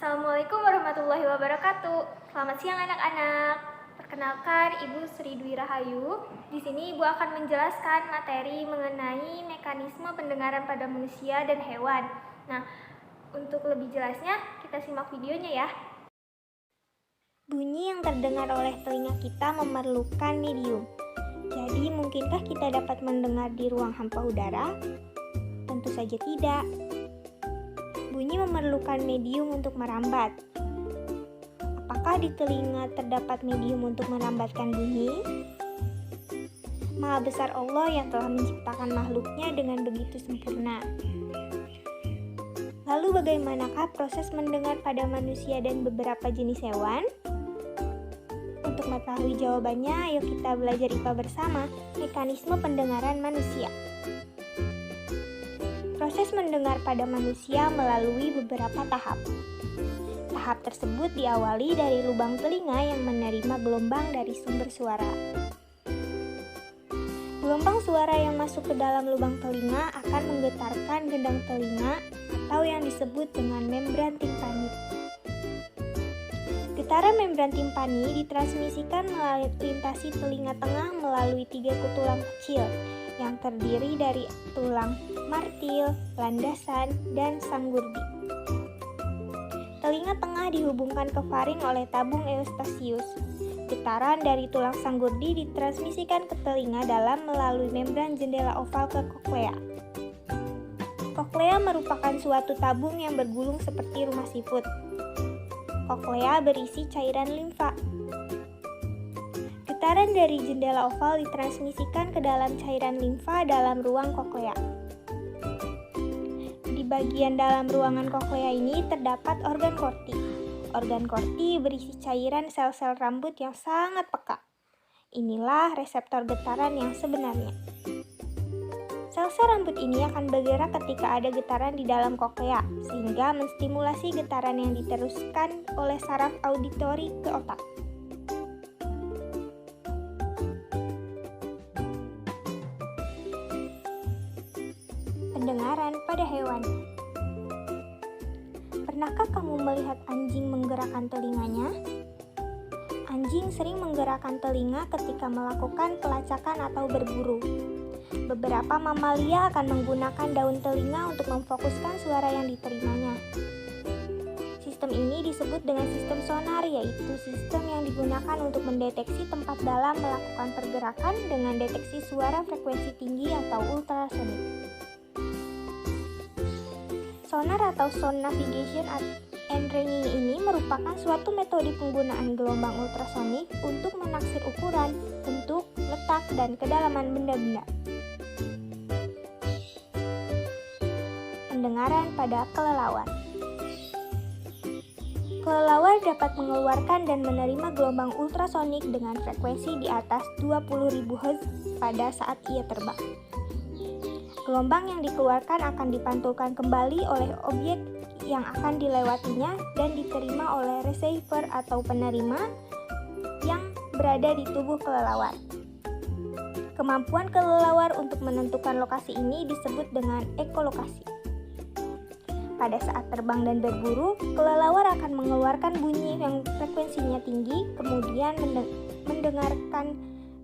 Assalamualaikum warahmatullahi wabarakatuh. Selamat siang anak-anak. Perkenalkan, Ibu Sri Dwi Rahayu. Di sini Ibu akan menjelaskan materi mengenai mekanisme pendengaran pada manusia dan hewan. Nah, untuk lebih jelasnya kita simak videonya ya. Bunyi yang terdengar oleh telinga kita memerlukan medium. Jadi, mungkinkah kita dapat mendengar di ruang hampa udara? Tentu saja tidak. Bunyi memerlukan medium untuk merambat. Apakah di telinga terdapat medium untuk merambatkan bunyi? Maha besar Allah yang telah menciptakan makhluknya dengan begitu sempurna. Lalu bagaimanakah proses mendengar pada manusia dan beberapa jenis hewan? Untuk mengetahui jawabannya, ayo kita belajar IPA bersama, mekanisme pendengaran manusia. Proses mendengar pada manusia melalui beberapa tahap. Tahap tersebut diawali dari lubang telinga yang menerima gelombang dari sumber suara. Gelombang suara yang masuk ke dalam lubang telinga akan menggetarkan gendang telinga atau yang disebut dengan membran timpani. Getaran membran timpani ditransmisikan melintasi telinga tengah melalui 3 tulang kecil yang terdiri dari tulang martil, landasan, dan sanggurdi. Telinga tengah dihubungkan ke faring oleh tabung eustasius. Getaran dari tulang sanggurdi ditransmisikan ke telinga dalam melalui membran jendela oval ke koklea. Koklea merupakan suatu tabung yang bergulung seperti rumah siput. Koklea berisi cairan limfa. Getaran dari jendela oval ditransmisikan ke dalam cairan limfa dalam ruang koklea. Di bagian dalam ruangan koklea ini terdapat organ korti. Organ korti berisi cairan sel-sel rambut yang sangat peka. Inilah reseptor getaran yang sebenarnya. Sel-sel rambut ini akan bergerak ketika ada getaran di dalam koklea, sehingga menstimulasi getaran yang diteruskan oleh saraf auditori ke otak. Pendengaran pada hewan. Pernahkah kamu melihat anjing menggerakkan telinganya? Anjing sering menggerakkan telinga ketika melakukan pelacakan atau berburu. Beberapa mamalia akan menggunakan daun telinga untuk memfokuskan suara yang diterimanya. Sistem ini disebut dengan sistem sonar, yaitu sistem yang digunakan untuk mendeteksi tempat dalam melakukan pergerakan dengan deteksi suara frekuensi tinggi atau ultrasonik. Sonar atau sound navigation and ringing ini merupakan suatu metode penggunaan gelombang ultrasonik untuk menaksir ukuran, bentuk, letak, dan kedalaman benda-benda. Pendengaran pada kelelawar. Kelelawar dapat mengeluarkan dan menerima gelombang ultrasonik dengan frekuensi di atas 20.000 Hz pada saat ia terbang. Gelombang yang dikeluarkan akan dipantulkan kembali oleh objek yang akan dilewatinya dan diterima oleh receiver atau penerima yang berada di tubuh kelelawar. Kemampuan kelelawar untuk menentukan lokasi ini disebut dengan ekolokasi. Pada saat terbang dan berburu, kelelawar akan mengeluarkan bunyi yang frekuensinya tinggi, kemudian mendengarkan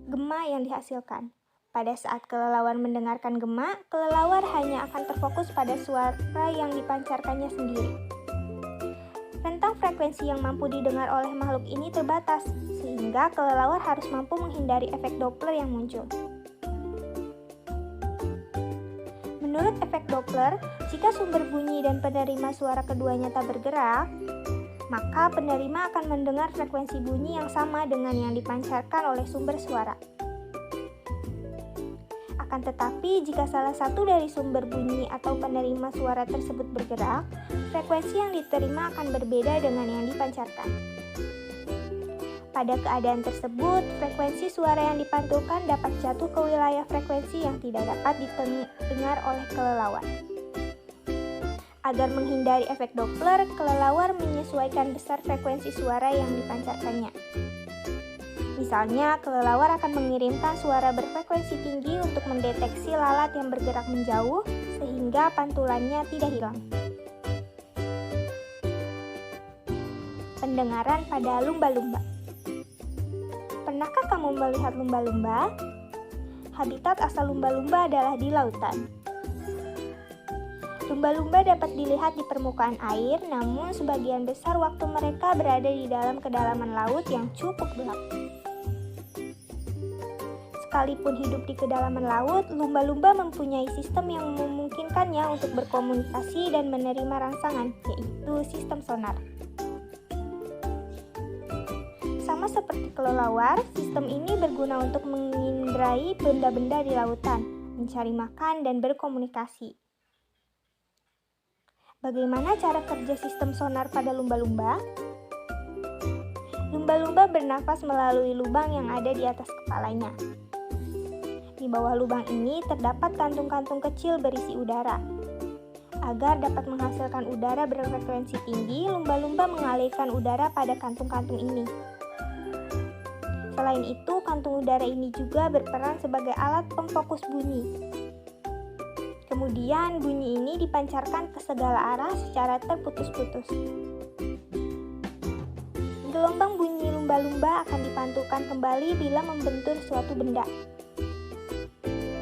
gema yang dihasilkan. Pada saat kelelawar mendengarkan gema, kelelawar hanya akan terfokus pada suara yang dipancarkannya sendiri. Rentang frekuensi yang mampu didengar oleh makhluk ini terbatas, sehingga kelelawar harus mampu menghindari efek Doppler yang muncul. Menurut efek Doppler, jika sumber bunyi dan penerima suara keduanya tak bergerak, maka penerima akan mendengar frekuensi bunyi yang sama dengan yang dipancarkan oleh sumber suara. Akan tetapi, jika salah satu dari sumber bunyi atau penerima suara tersebut bergerak, frekuensi yang diterima akan berbeda dengan yang dipancarkan. Pada keadaan tersebut, frekuensi suara yang dipantulkan dapat jatuh ke wilayah frekuensi yang tidak dapat didengar oleh kelelawar. Agar menghindari efek Doppler, kelelawar menyesuaikan besar frekuensi suara yang dipancarkannya. Misalnya, kelelawar akan mengirimkan suara berfrekuensi tinggi untuk mendeteksi lalat yang bergerak menjauh, sehingga pantulannya tidak hilang. pendengaran pada lumba-lumba. Pernahkah kamu melihat lumba-lumba? Habitat asal lumba-lumba adalah di lautan. Lumba-lumba dapat dilihat di permukaan air, namun sebagian besar waktu mereka berada di dalam kedalaman laut yang cukup gelap. Sekalipun hidup di kedalaman laut, lumba-lumba mempunyai sistem yang memungkinkannya untuk berkomunikasi dan menerima rangsangan, yaitu sistem sonar. Sama seperti kelelawar, sistem ini berguna untuk mengindrai benda-benda di lautan, mencari makan, dan berkomunikasi. Bagaimana cara kerja sistem sonar pada lumba-lumba? Lumba-lumba bernafas melalui lubang yang ada di atas kepalanya. Di bawah lubang ini terdapat kantung-kantung kecil berisi udara. Agar dapat menghasilkan udara berfrekuensi tinggi, lumba-lumba mengalirkan udara pada kantung-kantung ini. Selain itu, kantung udara ini juga berperan sebagai alat pemfokus bunyi. Kemudian, bunyi ini dipancarkan ke segala arah secara terputus-putus. Gelombang bunyi lumba-lumba akan dipantulkan kembali bila membentur suatu benda.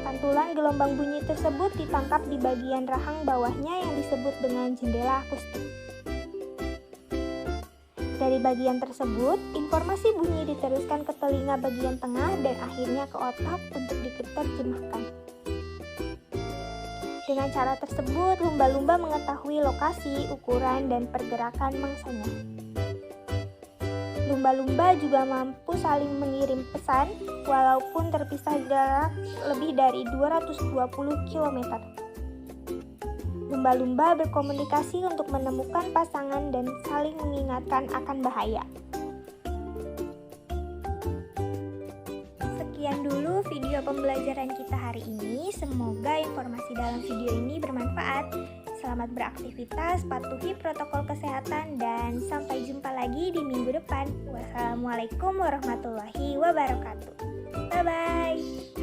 Pantulan gelombang bunyi tersebut ditangkap di bagian rahang bawahnya yang disebut dengan jendela akustik. Dari bagian tersebut, informasi bunyi diteruskan ke telinga bagian tengah dan akhirnya ke otak untuk diterjemahkan. Dengan cara tersebut, lumba-lumba mengetahui lokasi, ukuran, dan pergerakan mangsanya. Lumba-lumba juga mampu saling mengirim pesan walaupun terpisah jarak lebih dari 220 km. Lumba-lumba berkomunikasi untuk menemukan pasangan dan saling mengingatkan akan bahaya. Sekian dulu video pembelajaran kita hari ini. Semoga informasi dalam video ini bermanfaat. Selamat beraktivitas, patuhi protokol kesehatan, dan sampai jumpa lagi di minggu depan. Wassalamualaikum warahmatullahi wabarakatuh. Bye-bye.